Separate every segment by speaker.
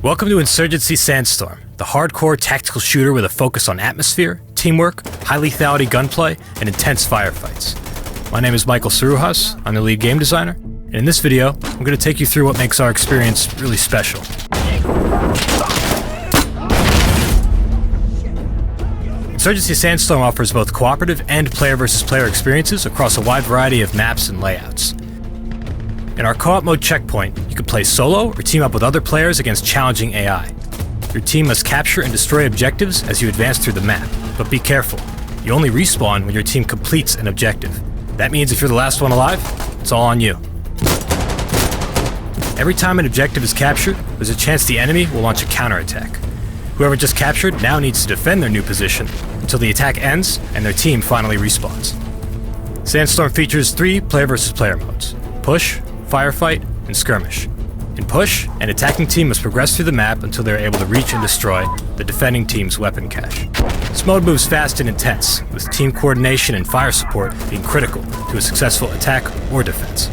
Speaker 1: Welcome to Insurgency Sandstorm, the hardcore tactical shooter with a focus on atmosphere, teamwork, high lethality gunplay, and intense firefights. My name is Michael Saruhas, I'm the lead game designer, and in this video, I'm going to take you through what makes our experience really special. Insurgency Sandstorm offers both cooperative and player versus player experiences across a wide variety of maps and layouts. In our co-op mode Checkpoint, you can play solo or team up with other players against challenging AI. Your team must capture and destroy objectives as you advance through the map, but be careful. You only respawn when your team completes an objective. That means if you're the last one alive, it's all on you. Every time an objective is captured, there's a chance the enemy will launch a counterattack. Whoever just captured now needs to defend their new position until the attack ends and their team finally respawns. Sandstorm features 3 player versus player modes: Push, Firefight, and Skirmish. In Push, an attacking team must progress through the map until they are able to reach and destroy the defending team's weapon cache. This mode moves fast and intense, with team coordination and fire support being critical to a successful attack or defense.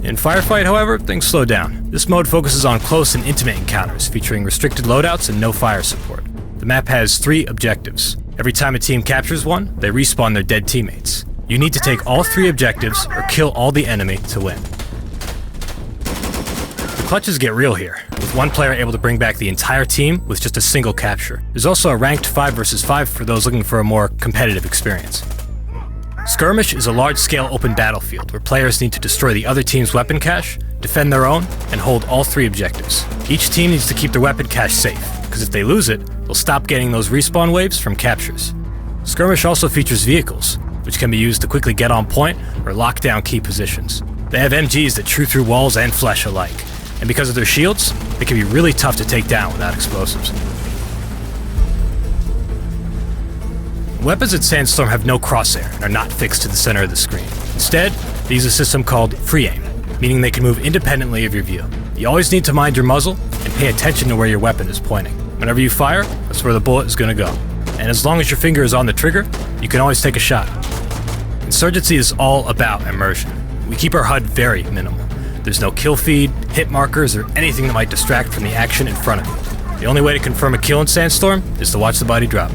Speaker 1: In Firefight, however, things slow down. This mode focuses on close and intimate encounters, featuring restricted loadouts and no fire support. The map has 3 objectives. Every time a team captures one, they respawn their dead teammates. You need to take all 3 objectives or kill all the enemy to win. The clutches get real here, with one player able to bring back the entire team with just a single capture. There's also a ranked 5 versus 5 for those looking for a more competitive experience. Skirmish is a large-scale open battlefield where players need to destroy the other team's weapon cache, defend their own, and hold all 3 objectives. Each team needs to keep their weapon cache safe, because if they lose it, they'll stop getting those respawn waves from captures. Skirmish also features vehicles, which can be used to quickly get on point or lock down key positions. They have MGs that chew through walls and flesh alike, and because of their shields, they can be really tough to take down without explosives. Weapons in Sandstorm have no crosshair and are not fixed to the center of the screen. Instead, they use a system called free aim, meaning they can move independently of your view. You always need to mind your muzzle and pay attention to where your weapon is pointing. Whenever you fire, that's where the bullet is going to go. And as long as your finger is on the trigger, you can always take a shot. Insurgency is all about immersion. We keep our HUD very minimal. There's no kill feed, hit markers, or anything that might distract from the action in front of you. The only way to confirm a kill in Sandstorm is to watch the body drop.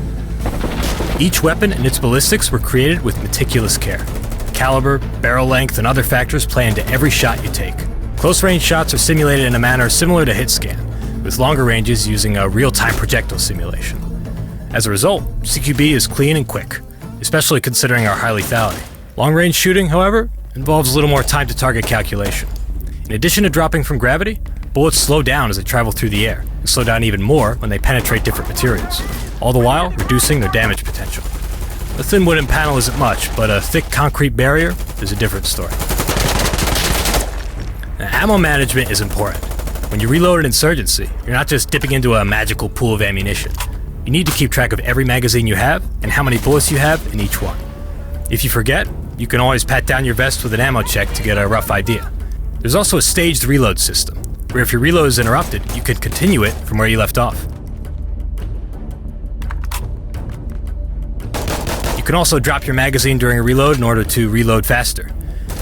Speaker 1: Each weapon and its ballistics were created with meticulous care. Caliber, barrel length, and other factors play into every shot you take. Close-range shots are simulated in a manner similar to hit scan, with longer ranges using a real-time projectile simulation. As a result, CQB is clean and quick, especially considering our high lethality. Long-range shooting, however, involves a little more time-to-target calculation. In addition to dropping from gravity, bullets slow down as they travel through the air, and slow down even more when they penetrate different materials, all the while reducing their damage potential. A thin wooden panel isn't much, but a thick concrete barrier is a different story. Now, Hamel Management is important. When you reload an Insurgency, you're not just dipping into a magical pool of ammunition. You need to keep track of every magazine you have and how many bullets you have in each one. If you forget, you can always pat down your vest with an ammo check to get a rough idea. There's also a staged reload system, where if your reload is interrupted, you can continue it from where you left off. You can also drop your magazine during a reload in order to reload faster.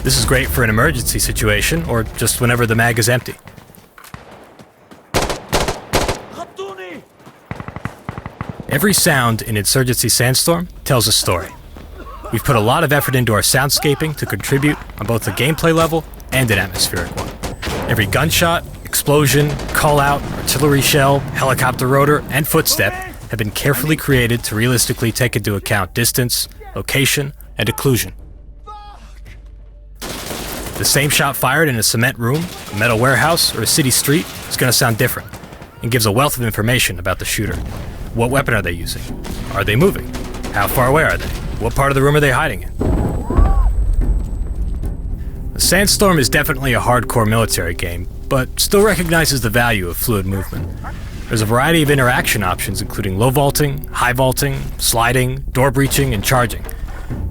Speaker 1: This is great for an emergency situation, or just whenever the mag is empty. Every sound in Insurgency Sandstorm tells a story. We've put a lot of effort into our soundscaping to contribute on both the gameplay level and an atmospheric one. Every gunshot, explosion, call-out, artillery shell, helicopter rotor, and footstep have been carefully created to realistically take into account distance, location, and occlusion. The same shot fired in a cement room, a metal warehouse, or a city street is going to sound different, and gives a wealth of information about the shooter. What weapon are they using? Are they moving? How far away are they? What part of the room are they hiding in? The Sandstorm is definitely a hardcore military game, but still recognizes the value of fluid movement. There's a variety of interaction options including low vaulting, high vaulting, sliding, door breaching, and charging.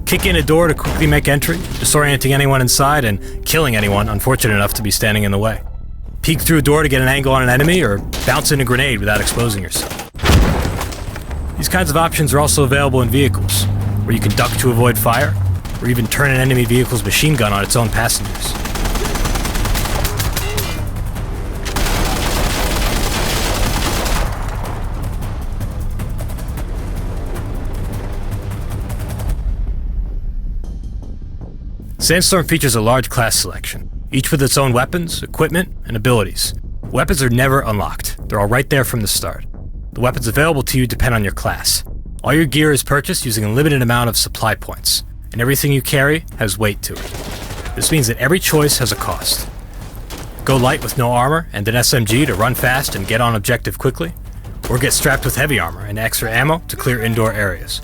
Speaker 1: Kick in a door to quickly make entry, disorienting anyone inside, and killing anyone unfortunate enough to be standing in the way. Peek through a door to get an angle on an enemy, or bounce in a grenade without exposing yourself. These kinds of options are also available in vehicles, where you can duck to avoid fire, or even turn an enemy vehicle's machine gun on its own passengers. Sandstorm features a large class selection, each with its own weapons, equipment, and abilities. Weapons are never unlocked. They're all right there from the start. The weapons available to you depend on your class. All your gear is purchased using a limited amount of supply points, and everything you carry has weight to it. This means that every choice has a cost. Go light with no armor and an SMG to run fast and get on objective quickly, or get strapped with heavy armor and extra ammo to clear indoor areas.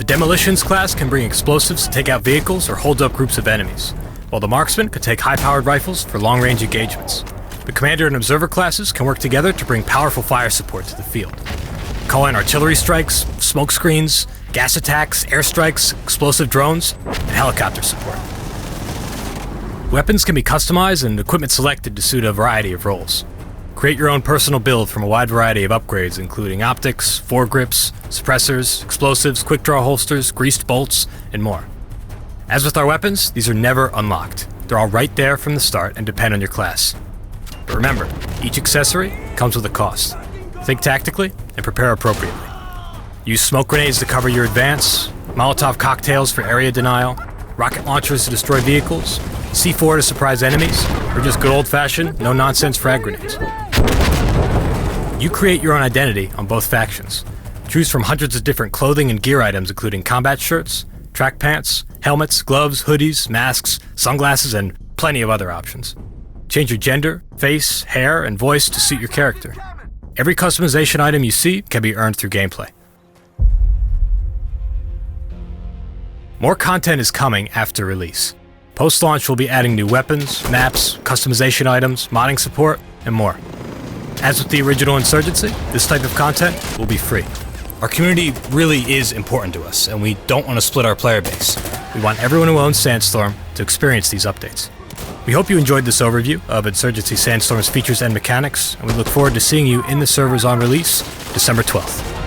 Speaker 1: The Demolitions class can bring explosives to take out vehicles or hold up groups of enemies, while the Marksman could take high-powered rifles for long-range engagements. The Commander and Observer classes can work together to bring powerful fire support to the field. Call in artillery strikes, smoke screens, gas attacks, airstrikes, explosive drones, and helicopter support. Weapons can be customized and equipment selected to suit a variety of roles. Create your own personal build from a wide variety of upgrades including optics, foregrips, suppressors, explosives, quick-draw holsters, greased bolts, and more. As with our weapons, these are never unlocked. They're all right there from the start and depend on your class. But remember, each accessory comes with a cost. Think tactically and prepare appropriately. Use smoke grenades to cover your advance, Molotov cocktails for area denial, rocket launchers to destroy vehicles, C4 to surprise enemies, or just good old-fashioned, no-nonsense frag grenades. You create your own identity on both factions. Choose from hundreds of different clothing and gear items including combat shirts, track pants, helmets, gloves, hoodies, masks, sunglasses, and plenty of other options. Change your gender, face, hair, and voice to suit your character. Every customization item you see can be earned through gameplay. More content is coming after release. Post-launch, we'll be adding new weapons, maps, customization items, modding support, and more. As with the original Insurgency, this type of content will be free. Our community really is important to us, and we don't want to split our player base. We want everyone who owns Sandstorm to experience these updates. We hope you enjoyed this overview of Insurgency Sandstorm's features and mechanics, and we look forward to seeing you in the servers on release, December 12th.